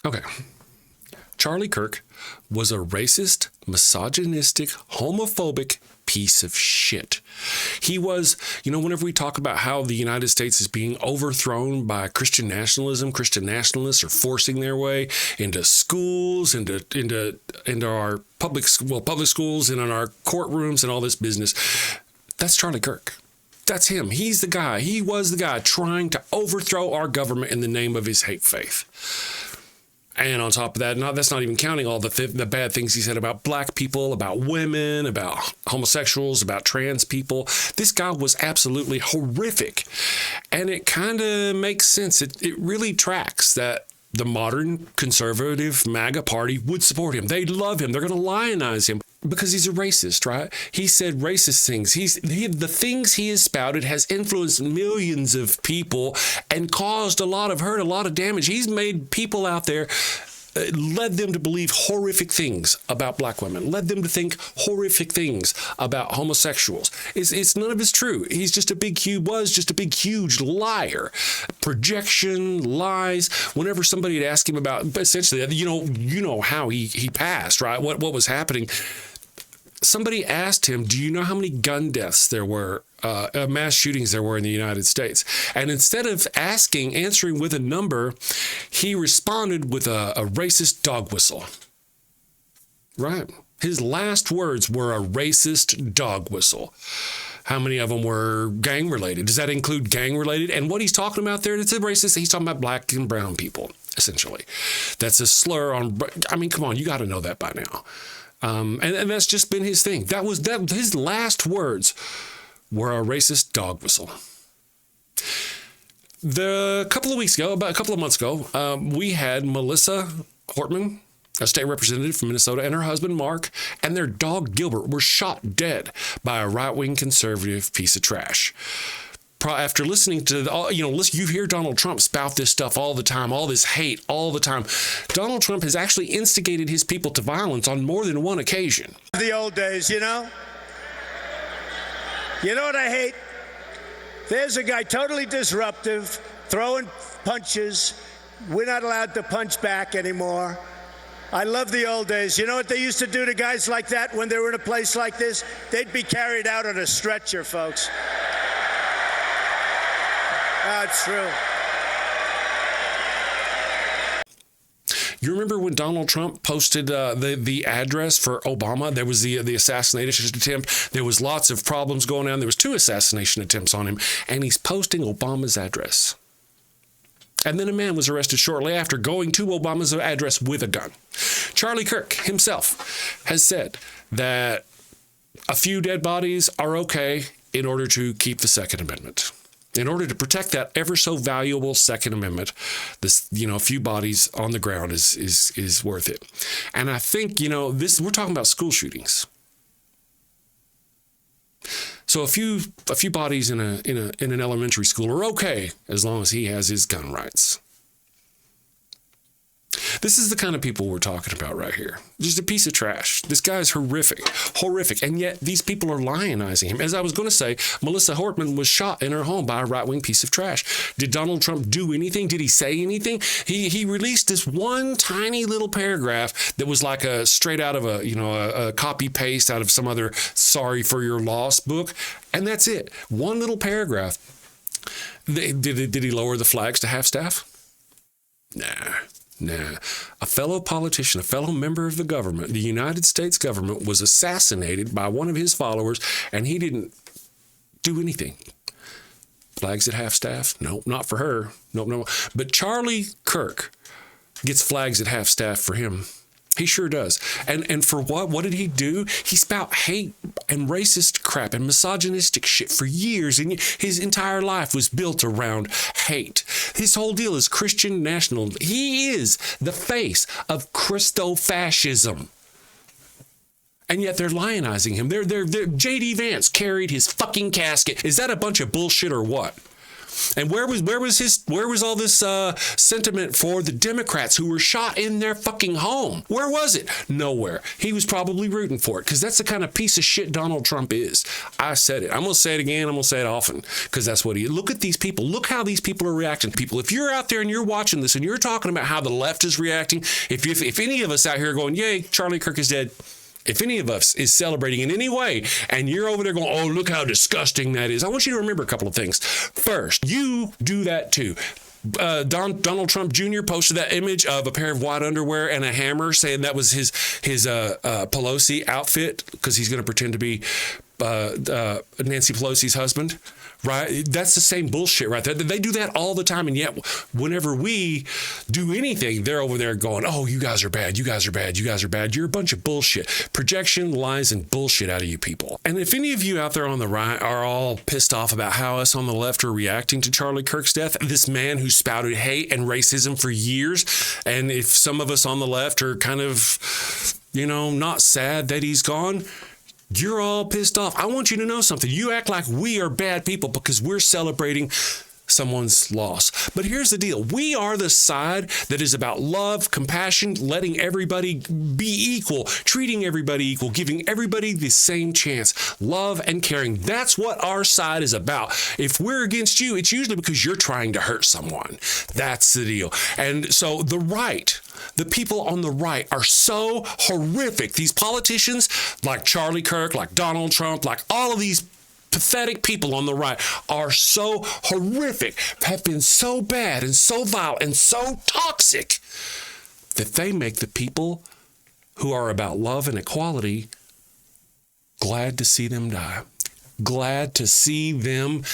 Okay. Charlie Kirk was a racist, misogynistic, homophobic piece of shit. He was, whenever we talk about how the United States is being overthrown by Christian nationalism, Christian nationalists are forcing their way into schools, into our public schools and in our courtrooms and all this business. That's Charlie Kirk. That's him. He's the guy. He was the guy trying to overthrow our government in the name of his hate faith. And on top of that, that's not even counting all the bad things he said about black people, about women, about homosexuals, about trans people. This guy was absolutely horrific. And it kind of makes sense. It really tracks that the modern conservative MAGA party would support him. They love him. They're going to lionize him because he's a racist, right? He said racist things. The things he has spouted has influenced millions of people and caused a lot of hurt, a lot of damage. He's made people out there, led them to believe horrific things about black women, led them to think horrific things about homosexuals. It's none of it's true. He's just a big, huge liar. Projection, lies. Whenever somebody had asked him about, essentially, you know how he passed, right? What was happening? Somebody asked him, do you know how many gun deaths there were, mass shootings there were in the United States? And instead of answering with a number, he responded with a racist dog whistle. Right? His last words were a racist dog whistle. How many of them were gang related? Does that include gang related? And what he's talking about there, it's a racist. He's talking about black and brown people, essentially. That's a slur on, come on, you got to know that by now. And that's just been his thing. His last words were a racist dog whistle. About a couple of months ago, we had Melissa Hortman, a state representative from Minnesota, and her husband, Mark, and their dog, Gilbert, were shot dead by a right-wing conservative piece of trash. After listening to, you hear Donald Trump spout this stuff all the time, all this hate all the time. Donald Trump has actually instigated his people to violence on more than one occasion. The old days, You know what I hate? There's a guy totally disruptive, throwing punches. We're not allowed to punch back anymore. I love the old days. You know what they used to do to guys like that when they were in a place like this? They'd be carried out on a stretcher, folks. That's true. You remember when Donald Trump posted the address for Obama? There was the assassination attempt. There was lots of problems going on. There was 2 assassination attempts on him, and he's posting Obama's address. And then a man was arrested shortly after going to Obama's address with a gun. Charlie Kirk himself has said that a few dead bodies are okay in order to keep the Second Amendment. In order to protect that ever so valuable Second Amendment, a few bodies on the ground is worth it. And I think, we're talking about school shootings. So a few bodies in an elementary school are okay as long as he has his gun rights. This is the kind of people we're talking about right here. Just a piece of trash. This guy's horrific. And yet these people are lionizing him. As I was going to say, Melissa Hortman was shot in her home by a right-wing piece of trash. Did Donald Trump do anything? Did he say anything? He released this one tiny little paragraph that was like a straight out of a copy paste out of some other Sorry for Your Loss book. And that's it. One little paragraph. Did he lower the flags to half-staff? Nah. A fellow politician, a fellow member of the government, the United States government, was assassinated by one of his followers, and he didn't do anything. Flags at half-staff? Nope, not for her. Nope. But Charlie Kirk gets flags at half-staff for him. He sure does. And for what? What did he do? He spout hate and racist crap and misogynistic shit for years, and his entire life was built around hate. His whole deal is Christian nationalism. He is the face of Christofascism. And yet they're lionizing him. They're J.D. Vance carried his fucking casket. Is that a bunch of bullshit or what? And where was all this sentiment for the Democrats who were shot in their fucking home? Where was it? Nowhere. He was probably rooting for it because that's the kind of piece of shit Donald Trump is. I said it. I'm going to say it again. I'm going to say it often because that's what he is. Look at these people. Look how these people are reacting. People, if you're out there and you're watching this and you're talking about how the left is reacting, if any of us out here are going, yay, Charlie Kirk is dead. If any of us is celebrating in any way and you're over there going, oh, look how disgusting that is, I want you to remember a couple of things. First, you do that too. Donald Trump Jr. posted that image of a pair of white underwear and a hammer saying that was his Pelosi outfit because he's going to pretend to be Nancy Pelosi's husband. Right? That's the same bullshit right there. They do that all the time. And yet whenever we do anything, they're over there going, oh, you guys are bad. You guys are bad. You guys are bad. You're a bunch of bullshit. Projection, lies, and bullshit out of you people. And if any of you out there on the right are all pissed off about how us on the left are reacting to Charlie Kirk's death, this man who spouted hate and racism for years, and if some of us on the left are kind of, not sad that he's gone, you're all pissed off. I want you to know something. You act like we are bad people because we're celebrating someone's loss. But here's the deal. We are the side that is about love, compassion, letting everybody be equal, treating everybody equal, giving everybody the same chance, love and caring. That's what our side is about. If we're against you, it's usually because you're trying to hurt someone. That's the deal. And so the right, the people on the right are so horrific. These politicians like Charlie Kirk, like Donald Trump, like all of these pathetic people on the right are so horrific, have been so bad and so vile and so toxic that they make the people who are about love and equality glad to see them die, glad to see them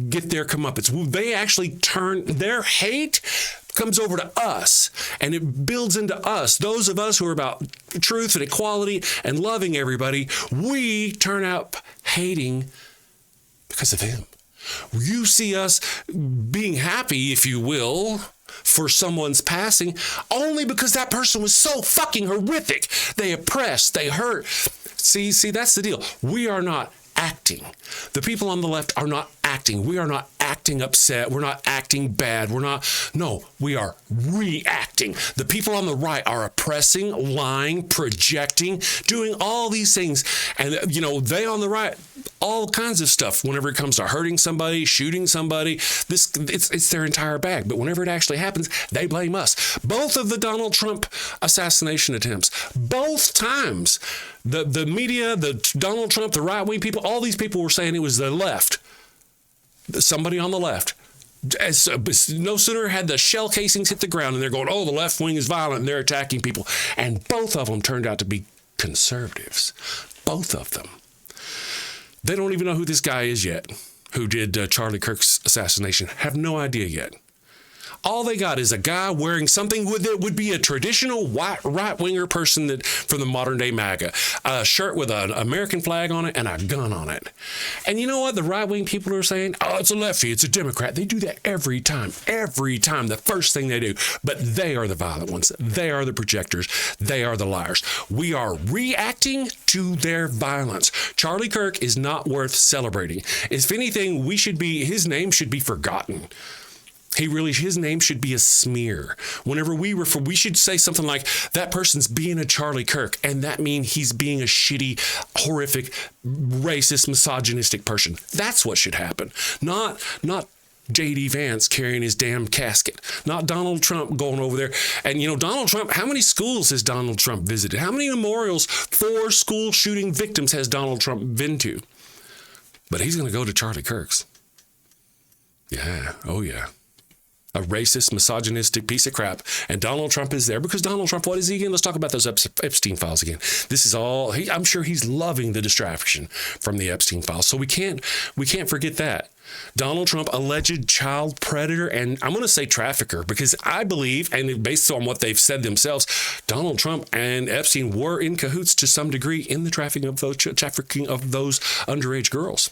get their comeuppance. They actually turn their hate comes over to us and it builds into us. Those of us who are about truth and equality and loving everybody, we turn out hating because of him. You see us being happy, if you will, for someone's passing only because that person was so fucking horrific. They oppressed, they hurt. See, that's the deal. We are not acting. The people on the left are not acting. We are not acting upset. We're not acting bad. We are reacting. The people on the right are oppressing, lying, projecting, doing all these things. And, they on the right, all kinds of stuff. Whenever it comes to hurting somebody, shooting somebody, it's their entire bag. But whenever it actually happens, they blame us. Both of the Donald Trump assassination attempts, both times, the media, the Donald Trump, the right-wing people, all these people were saying it was the left. Somebody on the left. No sooner had the shell casings hit the ground and they're going, oh, the left wing is violent and they're attacking people. And both of them turned out to be conservatives. Both of them. They don't even know who this guy is yet, who did Charlie Kirk's assassination. Have no idea yet. All they got is a guy wearing something that would be a traditional white right-winger person from the modern-day MAGA. A shirt with an American flag on it and a gun on it. And you know what the right-wing people are saying? Oh, it's a lefty, it's a Democrat. They do that every time, the first thing they do. But they are the violent ones. They are the projectors. They are the liars. We are reacting to their violence. Charlie Kirk is not worth celebrating. If anything, his name should be forgotten. His name should be a smear. Whenever we should say something like, that person's being a Charlie Kirk, and that means he's being a shitty, horrific, racist, misogynistic person. That's what should happen. Not J.D. Vance carrying his damn casket. Not Donald Trump going over there. And, Donald Trump, how many schools has Donald Trump visited? How many memorials for school shooting victims has Donald Trump been to? But he's going to go to Charlie Kirk's. Yeah. Oh, yeah. A racist, misogynistic piece of crap. And Donald Trump is there because Donald Trump, what is he again? Let's talk about those Epstein files again. This is all, I'm sure he's loving the distraction from the Epstein files. So we can't forget that. Donald Trump, alleged child predator, and I'm going to say trafficker, because I believe, and based on what they've said themselves, Donald Trump and Epstein were in cahoots to some degree in the trafficking of those underage girls.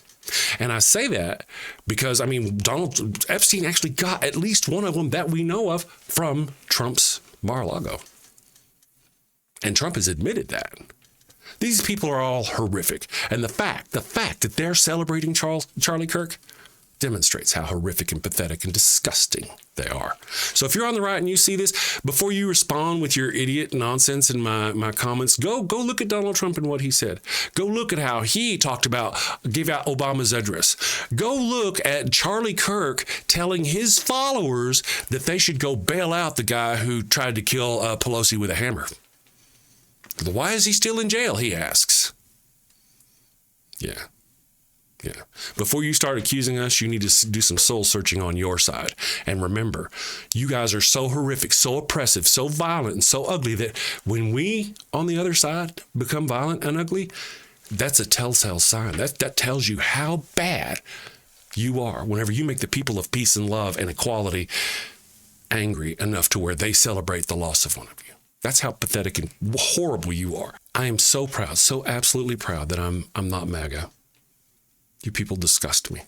And I say that because, Donald Epstein actually got at least one of them that we know of from Trump's Mar-a-Lago. And Trump has admitted that. These people are all horrific. And the fact that they're celebrating Charlie Kirk, demonstrates how horrific and pathetic and disgusting they are. So if you're on the right and you see this, before you respond with your idiot nonsense in my comments, go look at Donald Trump and what he said. Go look at how he gave out Obama's address. Go look at Charlie Kirk telling his followers that they should go bail out the guy who tried to kill Pelosi with a hammer. Why is he still in jail, he asks. Yeah. Before you start accusing us, you need to do some soul searching on your side. And remember, you guys are so horrific, so oppressive, so violent, and so ugly that when we, on the other side, become violent and ugly, that's a telltale sign. That tells you how bad you are whenever you make the people of peace and love and equality angry enough to where they celebrate the loss of one of you. That's how pathetic and horrible you are. I am so proud, so absolutely proud that I'm not MAGA. You people disgust me.